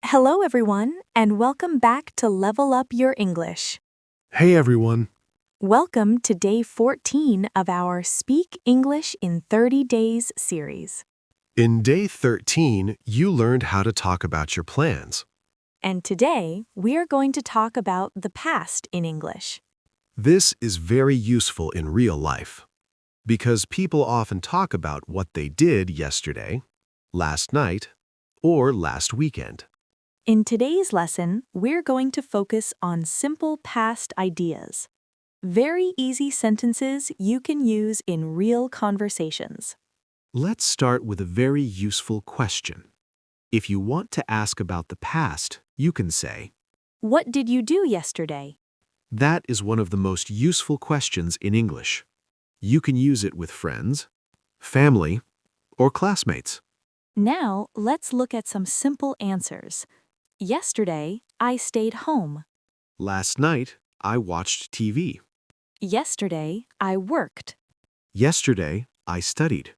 Hello, everyone, and welcome back to Level Up Your English. Hey everyone. Welcome to day 14 of our Speak English in 30 Days series. In day 13, you learned how to talk about your plans. And today, we are going to talk about the past in English. This is very useful in real life because people often talk about what they did yesterday, last night, or last weekend. In today's lesson, we're going to focus on simple past ideas. Very easy sentences you can use in real conversations. Let's start with a very useful question. If you want to ask about the past, you can say, What did you do yesterday? that is one of the most useful questions in English. You can use it with friends, family, or classmates. Now, let's look at some simple answers. Yesterday, I stayed home. Last night, I watched TV. Yesterday, I worked. Yesterday, I studied.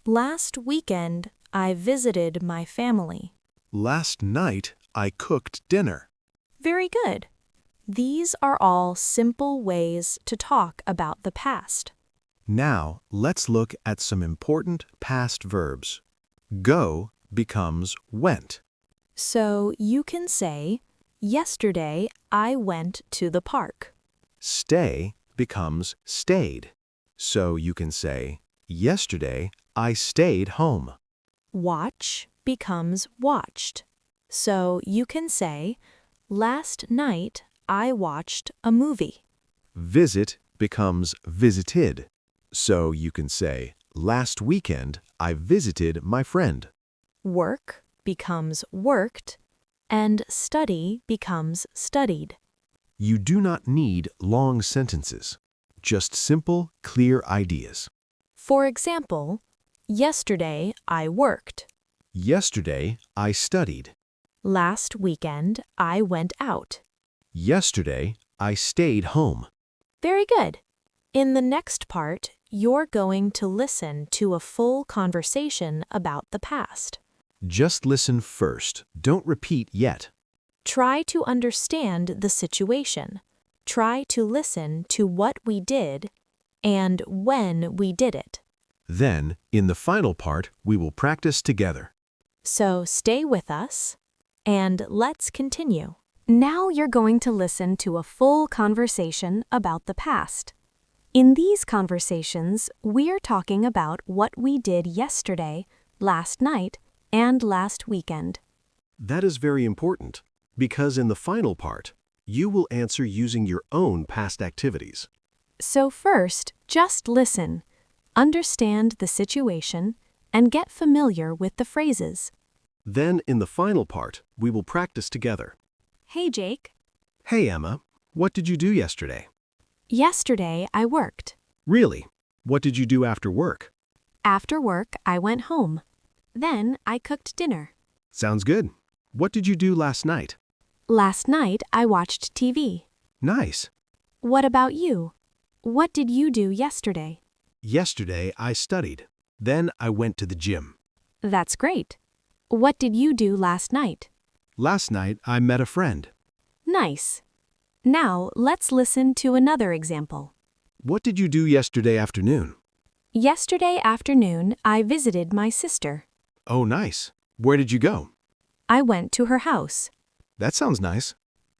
Last weekend, I visited my family. Last night, I cooked dinner. Very good. These are all simple ways to talk about the past. Now, let's look at some important past verbs. Go becomes went. So you can say, Yesterday, I went to the park. Stay becomes stayed. So you can say, yesterday, I stayed home. Watch becomes watched. So you can say, Last night, I watched a movie. Visit becomes visited. So you can say, last weekend, I visited my friend. Work becomes worked, and study becomes studied. You do not need long sentences, just simple, clear ideas. For example, yesterday I worked. Yesterday, I studied. Last weekend I went out. Yesterday, I stayed home. Very good. In the next part, you're going to listen to a full conversation about the past. Just listen first. Don't repeat yet. Try to understand the situation. Try to listen to what we did and when we did it. Then, in the final part, we will practice together. So stay with us, and let's continue. Now you're going to listen to a full conversation about the past. In these conversations, we're talking about what we did yesterday, last night, and last weekend. That is very important, because in the final part, you will answer using your own past activities. So first, just listen, understand the situation, and get familiar with the phrases. Then, in the final part, we will practice together. Hey, Jake. Hey, Emma, what did you do yesterday? Yesterday, I worked. Really? What did you do after work? After work, I went home. Then I cooked dinner. Sounds good. What did you do last night? Last night, I watched TV. Nice. What about you? What did you do yesterday? Yesterday, I studied. Then I went to the gym. That's great. What did you do last night? Last night, I met a friend. Nice. Now, let's listen to another example. What did you do yesterday afternoon? Yesterday afternoon, I visited my sister. Oh, nice. Where did you go? I went to her house. That sounds nice.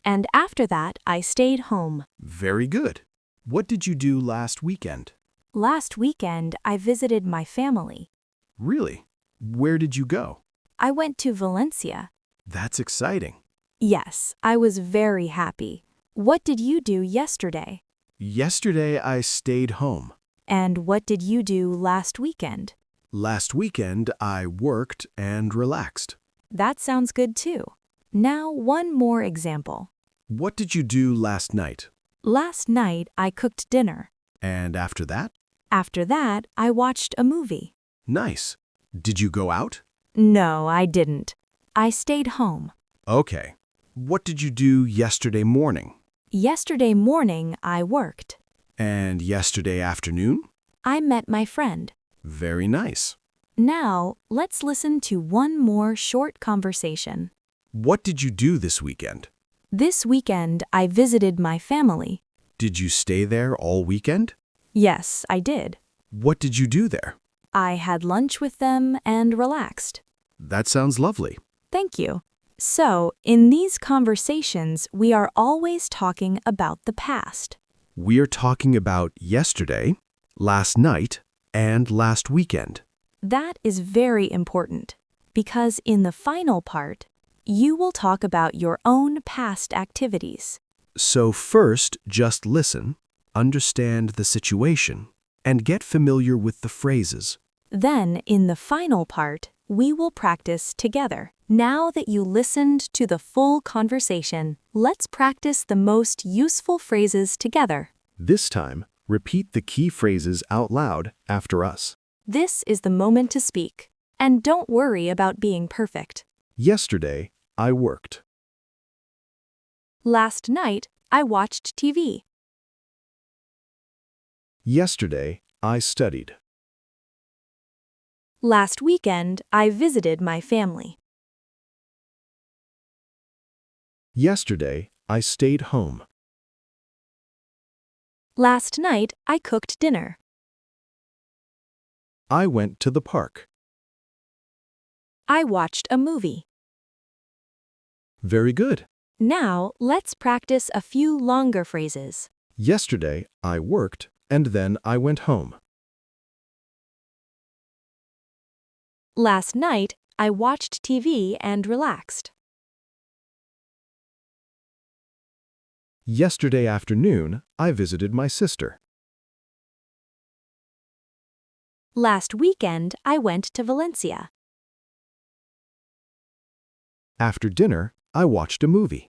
And after that, I stayed home. Very good. What did you do last weekend? Last weekend, I visited my family. Really? Where did you go? I went to Valencia. That's exciting. Yes, I was very happy. What did you do yesterday? Yesterday, I stayed home. And what did you do last weekend? Last weekend, I worked and relaxed. That sounds good too. Now, one more example. What did you do last night? Last night, I cooked dinner. And after that? After that, I watched a movie. Nice. Did you go out? No, I didn't. I stayed home. Okay. What did you do yesterday morning? Yesterday morning, I worked. And yesterday afternoon? I met my friend. Very nice. Now, let's listen to one more short conversation. What did you do this weekend? This weekend, I visited my family. Did you stay there all weekend? Yes, I did. What did you do there? I had lunch with them and relaxed. That sounds lovely. Thank you. So, in these conversations, we are always talking about the past. We are talking about yesterday, last night, and last weekend. That is very important, because in the final part, you will talk about your own past activities. So first, just listen, understand the situation, and get familiar with the phrases. Then, in the final part, we will practice together. Now that you listened to the full conversation, let's practice the most useful phrases together. This time, repeat the key phrases out loud after us. This is the moment to speak. And don't worry about being perfect. Yesterday, I worked. Last night, I watched TV. Yesterday, I studied. Last weekend, I visited my family. Yesterday, I stayed home. Last night, I cooked dinner. I went to the park. I watched a movie. Very good. Now, let's practice a few longer phrases. Yesterday, I worked, and then I went home. Last night, I watched TV and relaxed. Yesterday afternoon, I visited my sister. Last weekend, I went to Valencia. After dinner, I watched a movie.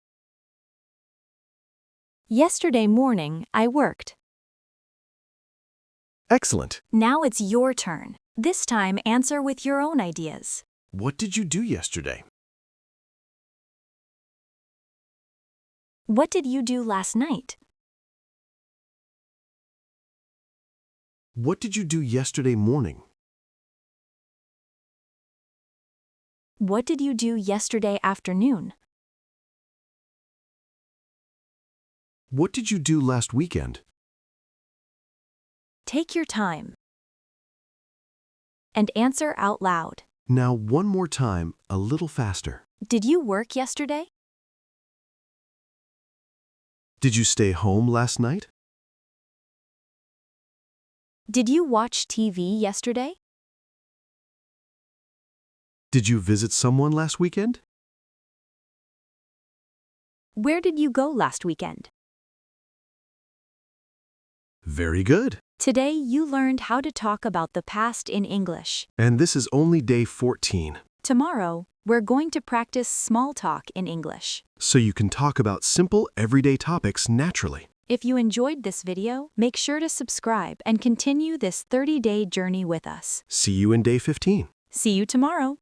Yesterday morning, I worked. Excellent. Now it's your turn. This time, answer with your own ideas. What did you do yesterday? What did you do last night? What did you do yesterday morning? What did you do yesterday afternoon? What did you do last weekend? Take your time and answer out loud. Now one more time, a little faster. Did you work yesterday? Did you stay home last night? Did you watch TV yesterday? Did you visit someone last weekend? Where did you go last weekend? Very good. Today you learned how to talk about the past in English. And this is only day 14. Tomorrow, we're going to practice small talk in English. So you can talk about simple, everyday topics naturally. If you enjoyed this video, make sure to subscribe and continue this 30-day journey with us. See you in day 15. See you tomorrow.